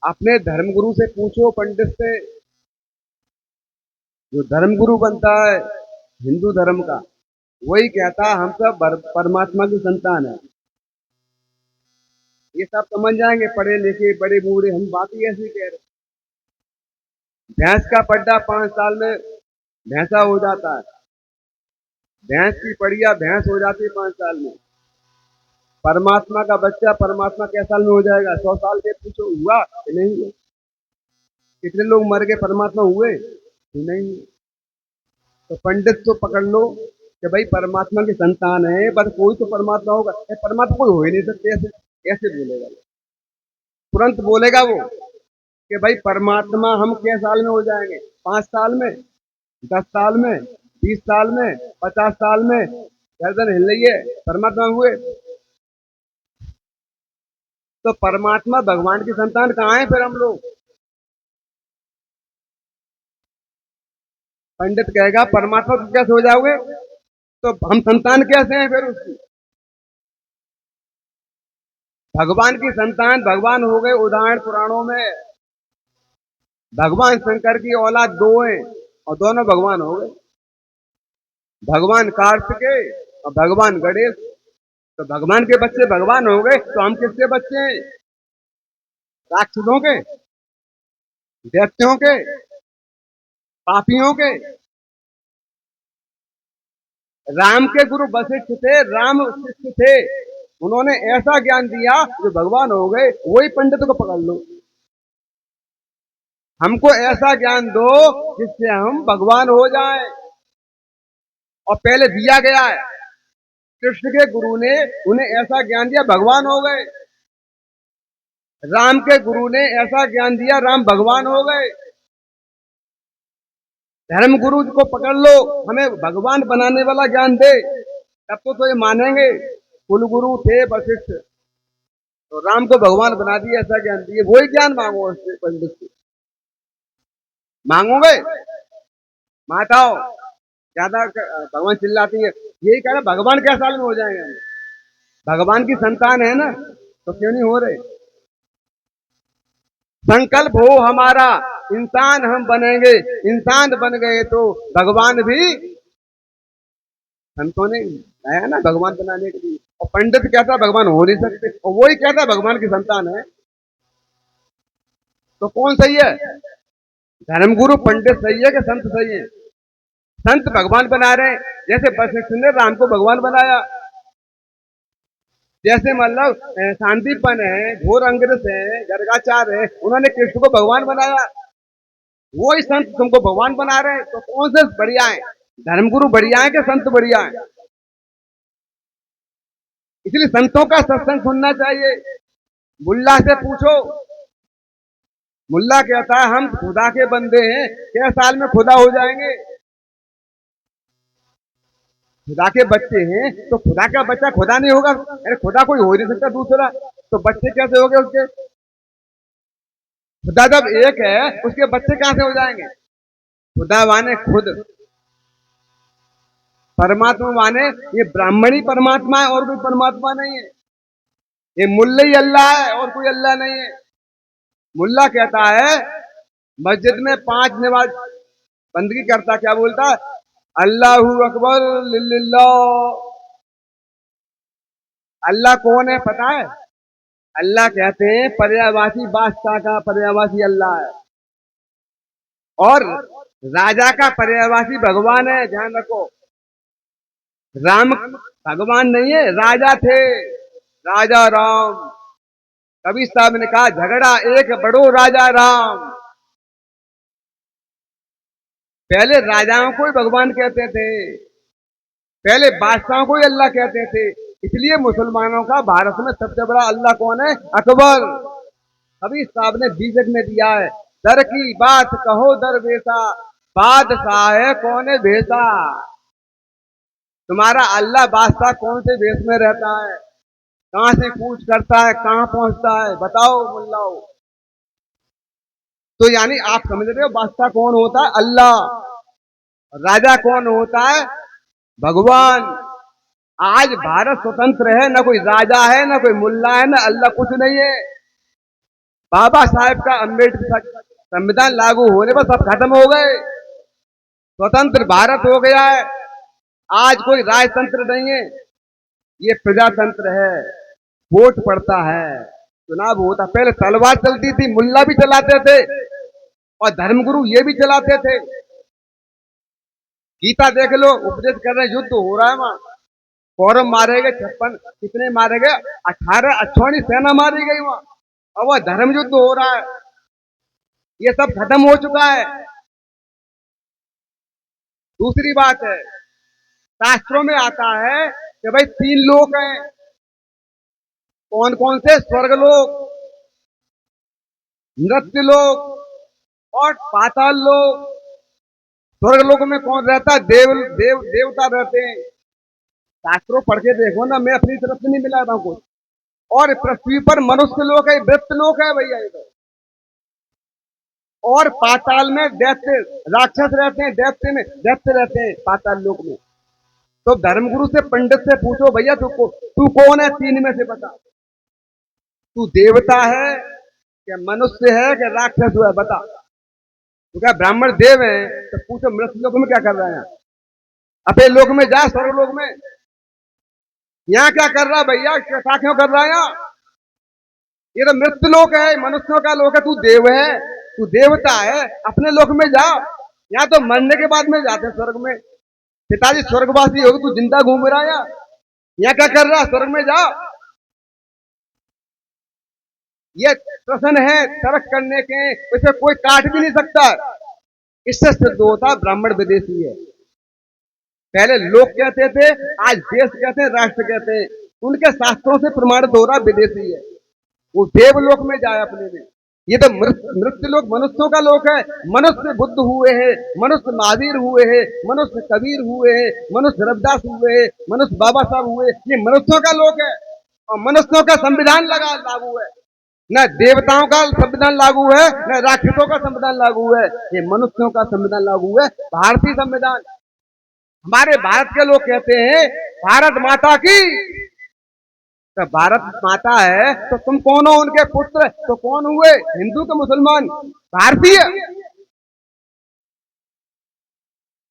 अपने धर्मगुरु से पूछो, पंडित से। जो धर्मगुरु बनता है हिंदू धर्म का, वही कहता है हम सब परमात्मा की संतान है। ये सब समझ जाएंगे पढ़े लिखे बड़े बूढ़े, हम बात ही ऐसी कह रहे। भैंस का पड्डा 5 साल में भैंसा हो जाता है। भैंस की पड़िया भैंस हो जाती है 5 साल में। परमात्मा का बच्चा परमात्मा कै साल में हो जाएगा? 100 साल के पूछो, हुआ कि नहीं हुआ? कितने लोग मर गए, परमात्मा हुए कि नहीं? तो पंडित तो पकड़ लो कि भाई परमात्मा की संतान है, बस कोई तो परमात्मा होगा। परमात्मा कोई हो ही नहीं सकते, ऐसे कैसे बोलेगा? तुरंत बोलेगा वो कि भाई परमात्मा हम कै साल में हो जाएंगे? 5 साल में, 10 साल में, 20 साल में, 50 साल में? गर्दन हिल रही है, परमात्मा हुए? तो परमात्मा भगवान की संतान कहाँ है फिर हम लोग? पंडित कहेगा परमात्मा तुम कैसे हो जाओगे, तो हम संतान कैसे हैं फिर उसकी? भगवान की संतान भगवान हो गए। उदाहरण पुराणों में भगवान शंकर की औलाद 2 हैं और दोनों भगवान हो गए, भगवान कार्तिकेय और भगवान गणेश। तो भगवान के बच्चे भगवान हो गए, तो हम किसके बच्चे हैं? राक्षसों के, दैत्यों के, पापियों के? राम के गुरु वशिष्ठ थे, राम शिष्य थे। उन्होंने ऐसा ज्ञान दिया जो भगवान हो गए। वही पंडित को पकड़ लो, हमको ऐसा ज्ञान दो जिससे हम भगवान हो जाएं। और पहले दिया गया है, कृष्ण के गुरु ने उन्हें ऐसा ज्ञान दिया, भगवान हो गए। राम के गुरु ने ऐसा ज्ञान दिया, राम भगवान हो गए। धर्म गुरु को पकड़ लो, हमें भगवान बनाने वाला ज्ञान दे, तब तो ये मानेंगे। कुल गुरु थे वशिष्ठ, तो राम को भगवान बना दिया, ऐसा ज्ञान दिए। वही ज्ञान मांगो उससे, पंडित से मांगोगे? माताओं ज्यादा भगवान चिल्लाती है, यही कह रहा भगवान क्या साल में हो जाएंगे? भगवान की संतान है ना, तो क्यों नहीं हो रहे? संकल्प हो हमारा, इंसान हम बनेंगे। इंसान बन गए तो भगवान भी संतों ने आया ना भगवान बनाने के लिए। और पंडित कहता भगवान हो नहीं सकते, और वही कहता भगवान की संतान है। तो कौन सही है? धर्मगुरु पंडित सही है कि संत सही है? संत भगवान बना रहे हैं, जैसे वशिष्ठ ने राम को भगवान बनाया। जैसे मतलब शांतिपन है, घोर अंग्रेज है, गर्गाचार है, उन्होंने कृष्ण को भगवान बनाया। वही संत तुमको भगवान बना रहे हैं। तो कौन से बढ़िया है? धर्मगुरु बढ़िया है कि संत बढ़िया है? इसलिए संतों का सत्संग सुनना चाहिए। मुल्ला से पूछो, मुल्ला कहता है हम खुदा के बंदे हैं, क्या साल में खुदा हो जाएंगे? खुदा के बच्चे हैं, तो खुदा का बच्चा खुदा नहीं होगा? अरे खुदा कोई हो नहीं सकता दूसरा, तो बच्चे कैसे हो गए उसके? खुदा जब एक है, उसके बच्चे कहां से हो जाएंगे? खुदा माने खुद, परमात्मा माने ये ब्राह्मणी परमात्मा है और कोई परमात्मा नहीं है। ये मुल्ला ही अल्लाह है और कोई अल्लाह नहीं है। मुल्ला कहता है मस्जिद में 5 नमाज बंदगी करता, क्या बोलता है? अल्लाहू अकबर लिल्लाह। अल्लाह कौन है पता है? अल्लाह कहते हैं पर्यायवासी बादशाह का पर्यायवासी अल्लाह है, और राजा का पर्यायवासी भगवान है। ध्यान रखो, राम भगवान नहीं है, राजा थे, राजा राम। कबीर साहब ने कहा झगड़ा एक बड़ो राजा राम। पहले राजाओं को ही भगवान कहते थे, पहले बादशाहों को ही अल्लाह कहते थे। इसलिए मुसलमानों का भारत में सबसे बड़ा अल्लाह कौन है? अकबर। कबीर साहब ने बीजक में दिया है, दर की बात कहो दरवेशा, बादशाह है कौन है भेसा। तुम्हारा अल्लाह बादशाह कौन से भेष में रहता है, कहां से कूच करता है, कहां पहुंचता है, बताओ मुल्लाओ। तो यानी आप समझ रहे हो बादशाह कौन होता है? अल्लाह। राजा कौन होता है? भगवान। आज भारत स्वतंत्र है, ना कोई राजा है, ना कोई मुल्ला है, ना अल्लाह, कुछ नहीं है। बाबा साहेब का अम्बेडकर संविधान लागू होने पर सब खत्म हो गए, स्वतंत्र भारत हो गया है। आज कोई राजतंत्र नहीं है, ये प्रजातंत्र है। वोट पड़ता है, चुनाव होता। पहले तलवार चलती थी, मुल्ला भी चलाते थे और धर्मगुरु ये भी चलाते थे। गीता देख लो, उपदेश कर रहे, युद्ध हो रहा है वहां। कौरव मारे गए 56, कितने मारे गए? 18 अक्षौणी सेना मारी गई वहां, और वह धर्म युद्ध हो रहा है। ये सब खत्म हो चुका है। दूसरी बात है, शास्त्रों में आता है कि भाई 3 लोक हैं। कौन कौन से? स्वर्ग लोक, नृत्य लोक और पाताल लोक। स्वर्ग लोक में कौन रहता है? देवता रहते हैं। शास्त्रों पढ़ के देखो ना, मैं अपनी तरफ से नहीं मिला रहा हूं कुछ। और पृथ्वी पर मनुष्य लोक है, वृत्त लोक है भैया ये तो। और पाताल में दैत्य राक्षस रहते हैं, दैत्य रहते हैं पाताल लोक में। तो धर्मगुरु से, पंडित से पूछो, भैया तू कौन है 3 में से बता। तू देवता है क्या, मनुष्य है क्या, राक्षस है, बता। तो क्या ब्राह्मण देव है? तो पूछो मृत्यु लोक में क्या कर रहा है? अपने लोक में जा, स्वर्ग लोक में। यहाँ क्या कर रहा है भैया, क्या क्यों कर रहा है यहाँ? ये तो मृत्यु लोक है, मनुष्यों का लोक है। तू देव है, तू देवता है, अपने लोक में जा। यहाँ तो मरने के बाद में जाते हैं स्वर्ग में। पिताजी स्वर्गवासी होगी, तू जिंदा घूम रहा है यहाँ क्या कर रहा? स्वर्ग में जा। ये प्रश्न है तर्क करने के, इसे कोई काट भी नहीं सकता। इससे सिद्ध होता ब्राह्मण विदेशी है। पहले लोग कहते थे, आज देश कहते हैं, राष्ट्र कहते हैं। उनके शास्त्रों से प्रमाणित हो रहा विदेशी है। वो देवलोक में जाए अपने में। ये तो मृत्यु लोक मनुष्यों का लोक है। मनुष्य बुद्ध हुए हैं, मनुष्य महावीर हुए हैं, मनुष्य कबीर हुए हैं, मनुष्य रविदास हुए हैं, मनुष्य बाबा साहब हुए। ये मनुष्यों का लोक है और मनुष्यों का संविधान लागू है। न देवताओं का संविधान लागू है, न राक्षसों का संविधान लागू है। ये मनुष्यों का संविधान लागू है, भारतीय संविधान। हमारे भारत के लोग कहते हैं भारत माता की। तो भारत माता है तो तुम कौन हो? उनके पुत्र। तो कौन हुए? हिंदू के मुसलमान? भारतीय।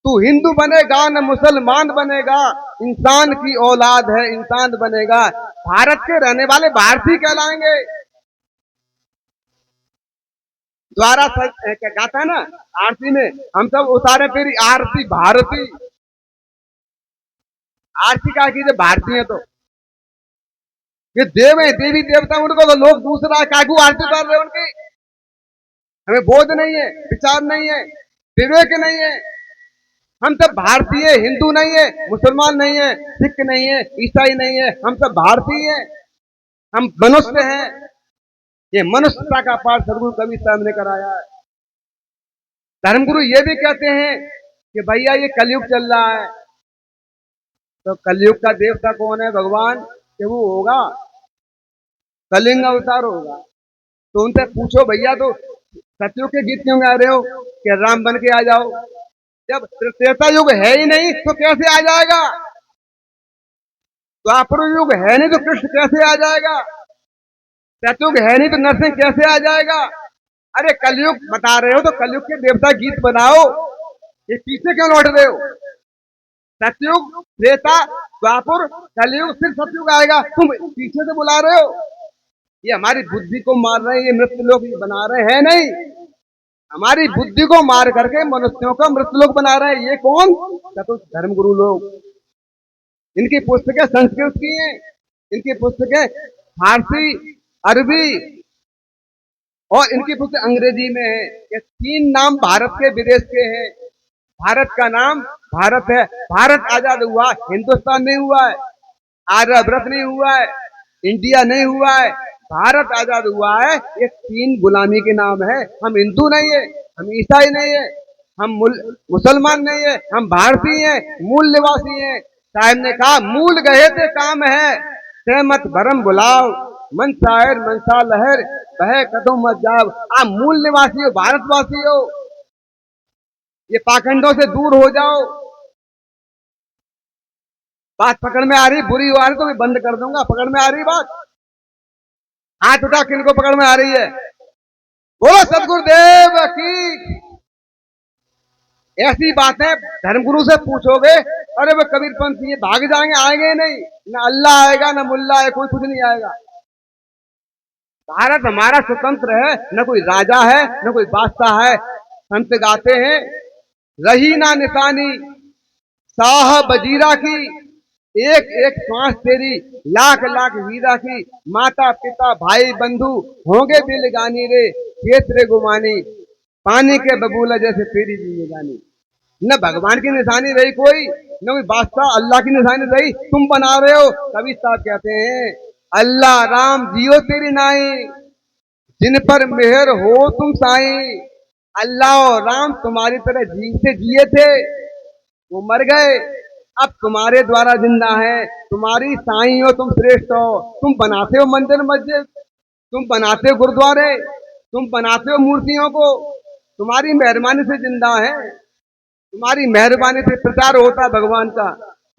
तू हिंदू बनेगा न मुसलमान बनेगा, इंसान की औलाद है, इंसान बनेगा। भारत के रहने वाले भारतीय कहलाएंगे। द्वारा क्या गाता है ना आरती में, हम सब उतारे फिर आरती भारती। आरती का कीजिए भारतीय है तो ये देव है, देवी देवता, उनको तो लोग दूसरा कागू आरती उतार रहे उनकी। हमें बोध नहीं है, विचार नहीं है, विवेक नहीं है। हम सब भारतीय, हिंदू नहीं है, मुसलमान नहीं है, सिख नहीं है, ईसाई नहीं है, हम सब भारतीय हैं। हम मनुष्य हैं। ये मनुष्यता का पाठ सदगुरु कबीर साहब ने कराया है। धर्मगुरु ये भी कहते हैं कि भैया ये कलयुग चल रहा है। तो कलयुग का देवता कौन है? भगवान। कि वो होगा, कलिंग अवतार होगा। तो उनसे पूछो भैया, तो सतयुग के गीत क्यों गा रहे हो कि राम बन के आ जाओ? जब त्रेता युग है ही नहीं तो कैसे आ जाएगा? द्वापर युग है नहीं तो कृष्ण कैसे आ जाएगा? सतयुग है नहीं तो नरसिंह कैसे आ जाएगा? अरे कलयुग बता रहे हो तो कलयुग के देवता गीत बनाओ, ये पीछे क्यों लौट रहे हो? सतयुग, त्रेता, द्वापर, कलयुग, फिर सतयुग आएगा, तुम पीछे से बुला रहे हो। ये हमारी बुद्धि को मार रहे हैं, ये मृत्यु लोग बना रहे हैं। नहीं, हमारी बुद्धि को मार करके मनुष्यों का मृत्यु लोग बना रहे हैं। ये कौन? धर्मगुरु लोग। इनकी पुस्तकें संस्कृत की हैं, इनकी पुस्तकें फारसी, अरबी और इनकी पुस्तक अंग्रेजी में है। ये 3 नाम भारत के विदेश के हैं। भारत का नाम भारत है। भारत आजाद हुआ, हिंदुस्तान नहीं हुआ है, आर्यव्रत नहीं हुआ है, इंडिया नहीं हुआ है, भारत आजाद हुआ है। ये 3 गुलामी के नाम है। हम हिंदू नहीं है, हम ईसाई नहीं है, हम मुसलमान नहीं है, हम भारतीय हैं, मूल निवासी हैं। साहब ने कहा मूल गए थे काम है, सहमत भरम बुलाओ, मन शायर मनसा लहर कहे कदम मत जाओ। आप मूल निवासी हो, भारतवासी हो, ये पाखंडों से दूर हो जाओ। बात पकड़ में आ रही? बुरी आ रही तो मैं बंद कर दूंगा। पकड़ में आ रही बात? हाथ उठा, किनको पकड़ में आ रही है? बोलो सदगुरुदेव की। ऐसी बातें धर्मगुरु से पूछोगे, अरे वो कबीर पंथ ये भाग जाएंगे, आएंगे नहीं, ना अल्लाह आएगा ना मुल्ला है, कोई कुछ नहीं आएगा। भारत हमारा स्वतंत्र है, न कोई राजा है न कोई बादशाह है। संत गाते हैं, रही ना निशानी साह बजीरा की, एक एक सांस तेरी लाख लाख वीरा की, माता पिता भाई बंधु होंगे दिलगानी रे, क्षेत्र गुमानी पानी के बबूला जैसे तेरी जिंदगानी। न भगवान की निशानी रही कोई, न कोई बादशाह, अल्लाह की निशानी रही, तुम बना रहे हो। कबीर साहब कहते हैं, अल्लाह राम जियो तेरी नाई, जिन पर मेहर हो तुम साई। अल्लाह और राम तुम्हारी तरह जीते जिए थे, वो मर गए, अब तुम्हारे द्वारा जिंदा है। तुम्हारी साईं हो, तुम श्रेष्ठ हो। तुम बनाते हो मंदिर मस्जिद, तुम बनाते हो गुरुद्वारे, तुम बनाते हो मूर्तियों को, तुम्हारी मेहरबानी से जिंदा है। तुम्हारी मेहरबानी से प्रचार होता है भगवान का,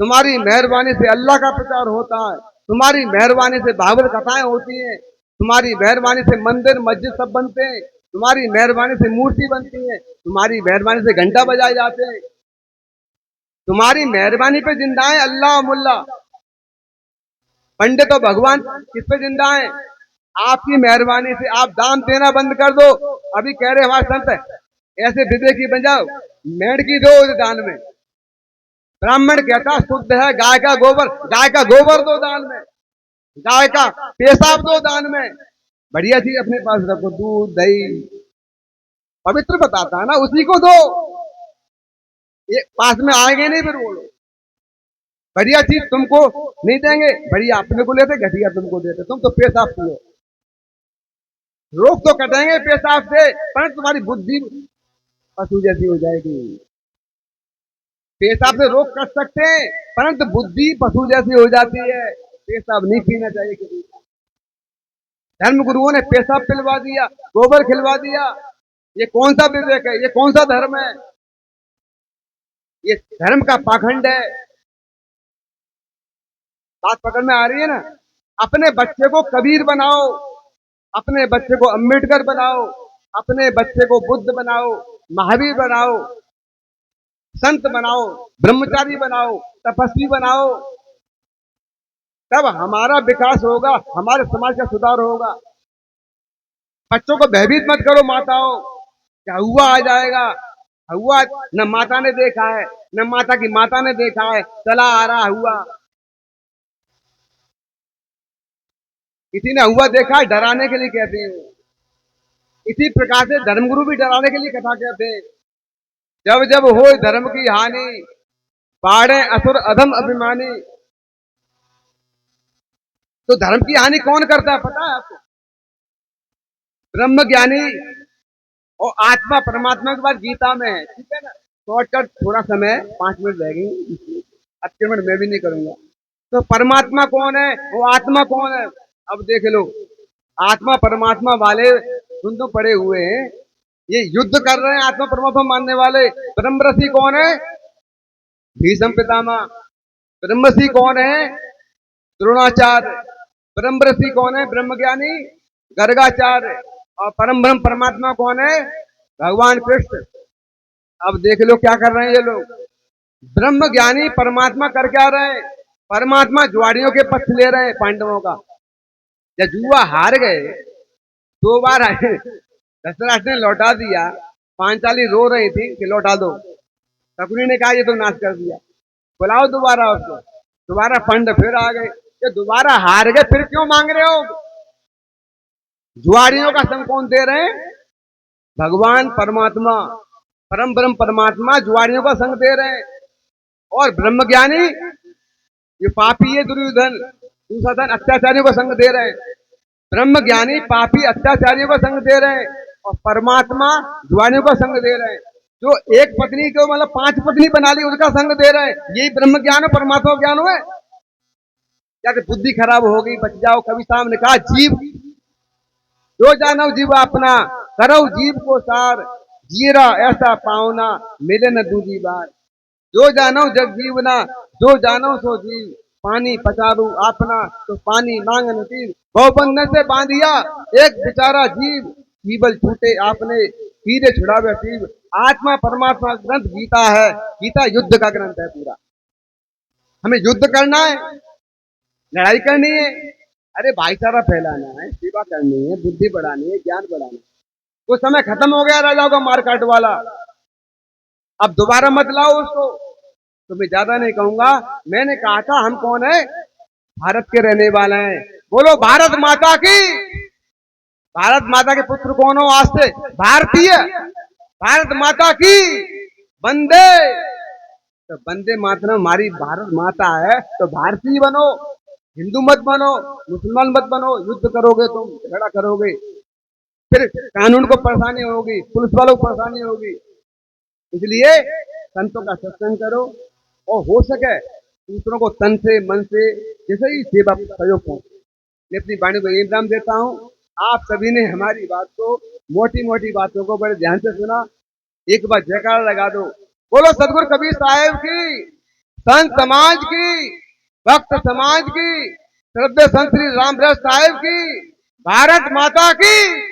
तुम्हारी मेहरबानी से अल्लाह का प्रचार होता है, तुम्हारी मेहरबानी से भागवत कथाएं होती हैं, तुम्हारी मेहरबानी से मंदिर मस्जिद सब बनते हैं, तुम्हारी मेहरबानी से मूर्ति बनती है, तुम्हारी मेहरबानी से घंटा बजाए जाते हैं। तुम्हारी मेहरबानी पे जिंदा है अल्लाह मुल्ला, पंडित और भगवान किस पे जिंदा है? आपकी मेहरबानी से। आप दान देना बंद कर दो। अभी कह रहे हमारे संत ऐसे विवेकी बन जाओ, मेंढकी दो दान में। ब्राह्मण कहता शुद्ध है गाय का गोबर, गाय का गोबर दो दान में, गाय का पेशाब दो दान में। बढ़िया चीज अपने पास रखो, दूध दही पवित्र बताता है ना, उसी को दो। ये पास में आएंगे नहीं फिर बोलो बढ़िया चीज तुमको नहीं देंगे, बढ़िया अपने को लेते, घटिया तुमको देते। तुम तो पेशाब पियो, रोग तो कटेंगे पेशाब से, पर तुम्हारी बुद्धि पशु जैसी हो जाएगी। पेशाब से रोग कर सकते हैं, परंतु बुद्धि पशु जैसी हो जाती है। पेशाब नहीं पीना चाहिए किसी का। धर्म गुरुओं ने पेशाब पिलवा दिया, गोबर खिलवा दिया। ये कौन सा विवेक है? ये कौन सा धर्म है? ये धर्म का पाखंड है। बात पकड़ में आ रही है ना? अपने बच्चे को कबीर बनाओ, अपने बच्चे को अम्बेडकर बनाओ, अपने बच्चे को बुद्ध बनाओ, महावीर बनाओ, संत बनाओ, ब्रह्मचारी बनाओ, तपस्वी बनाओ। तब हमारा विकास होगा, हमारे समाज का सुधार होगा। बच्चों को भयभीत मत करो माताओं, क्या हुआ आ जाएगा। हुआ न माता ने देखा है, न माता की माता ने देखा है, चला आ रहा हुआ। किसी ने हुआ देखा है, डराने के लिए कहते हैं। इसी प्रकार से धर्मगुरु भी डराने के लिए कथा कहते हैं। जब जब हो धर्म की हानि, पाड़े असुर अधम अभिमानी। तो धर्म की हानि कौन करता है पता है आपको? ब्रह्म ज्ञानी और आत्मा परमात्मा के बाद गीता में है, ठीक है ना। शॉर्टकट थोड़ा समय 5 मिनट रह गई, अतिक्रमण मैं भी नहीं करूंगा। तो परमात्मा कौन है, वो आत्मा कौन है? अब देख लो, आत्मा परमात्मा वाले सुन तो पड़े हुए हैं, ये युद्ध कर रहे हैं आत्मा परमात्मा मानने वाले। ब्रह्मऋषि कौन है? भीष्म पितामह। ब्रह्मऋषि कौन है? द्रोणाचार्य। ब्रह्मऋषि कौन है? ब्रह्मज्ञानी गर्गाचार्य। और परम ब्रह्म परमात्मा कौन है? भगवान कृष्ण। अब देख लो क्या कर रहे हैं ये लोग। ब्रह्म ज्ञानी परमात्मा कर क्या रहे हैं? परमात्मा जुआड़ियों के पक्ष ले रहे हैं पांडवों का। जब जुआ हार गए 2 बार आए, धृतराष्ट्र ने लौटा दिया, पांचाली रो रही थी कि लौटा दो। शकुनी ने कहा ये तो नाश कर दिया, बुलाओ दोबारा उसको। दोबारा पंड फिर आ गए, ये दोबारा हार गए फिर क्यों मांग रहे हो? जुआड़ियों का संग कौन दे रहे हैं? भगवान परमात्मा, परम ब्रह्म परमात्मा जुआड़ियों का संग दे रहे हैं। और ब्रह्मज्ञानी ये पापी है दुर्योधन, दुशासन अत्याचारियों का संग दे रहे हैं। ब्रह्म ज्ञानी पापी अत्याचारियों का संग दे रहे हैं, और परमात्मा जुआनियों का संग दे रहे हैं। जो एक पत्नी को मतलब 5 पत्नी बना ली उसका संग दे रहे हैं। यही ब्रह्म ज्ञान है, परमात्मा ज्ञान है। क्या बुद्धि खराब हो गई, बच जाओ। कभी साहब ने कहा जीव जो जानो जीव अपना, करो जीव को सार, जीरा ऐसा पावना मिले न दूजी बार। जो जानो जग जीवना, जो जानो सो जीव, पानी पचारू अपना तो पानी मांग नतीब। बहुबंधन से बांधिया एक बेचारा जीव, केवल छूटे आपने कीड़े छुड़ावे टीब। आत्मा परमात्मा ग्रंथ गीता है। गीता युद्ध का ग्रंथ है पूरा। हमें युद्ध करना है, लड़ाई करनी है, अरे भाईचारा फैलाना है, सेवा करनी है, बुद्धि बढ़ानी है, ज्ञान बढ़ाना है। वो समय खत्म हो गया राजाओं का मारकाट वाला। अब दोबारा मत लाओ उसको। तो मैं ज्यादा नहीं कहूंगा। मैंने कहा था हम कौन है, भारत के रहने वाले हैं। बोलो भारत माता की। भारत माता के पुत्र कौन हो आज से, भारतीय। भारत माता की वंदे। तो वंदे मातरम हमारी भारत माता है, तो भारतीय बनो, हिंदू मत बनो, मुसलमान मत बनो। युद्ध करोगे तुम, झगड़ा करोगे, फिर कानून को परेशानी होगी, पुलिस वालों को परेशानी होगी। इसलिए संतों का सत्संग करो और हो सके दूसरों को तन से मन से जैसे ही सेवा सहयोग हो। मैं अपनी वाणी को इनाम देता हूँ। आप सभी ने हमारी बात को, मोटी मोटी बातों को बड़े ध्यान से सुना। एक बार जयकार लगा दो। बोलो सदगुरु कबीर साहेब की, संत समाज की, भक्त समाज की, श्रद्धेय संत श्री रामदास साहेब की, भारत माता की।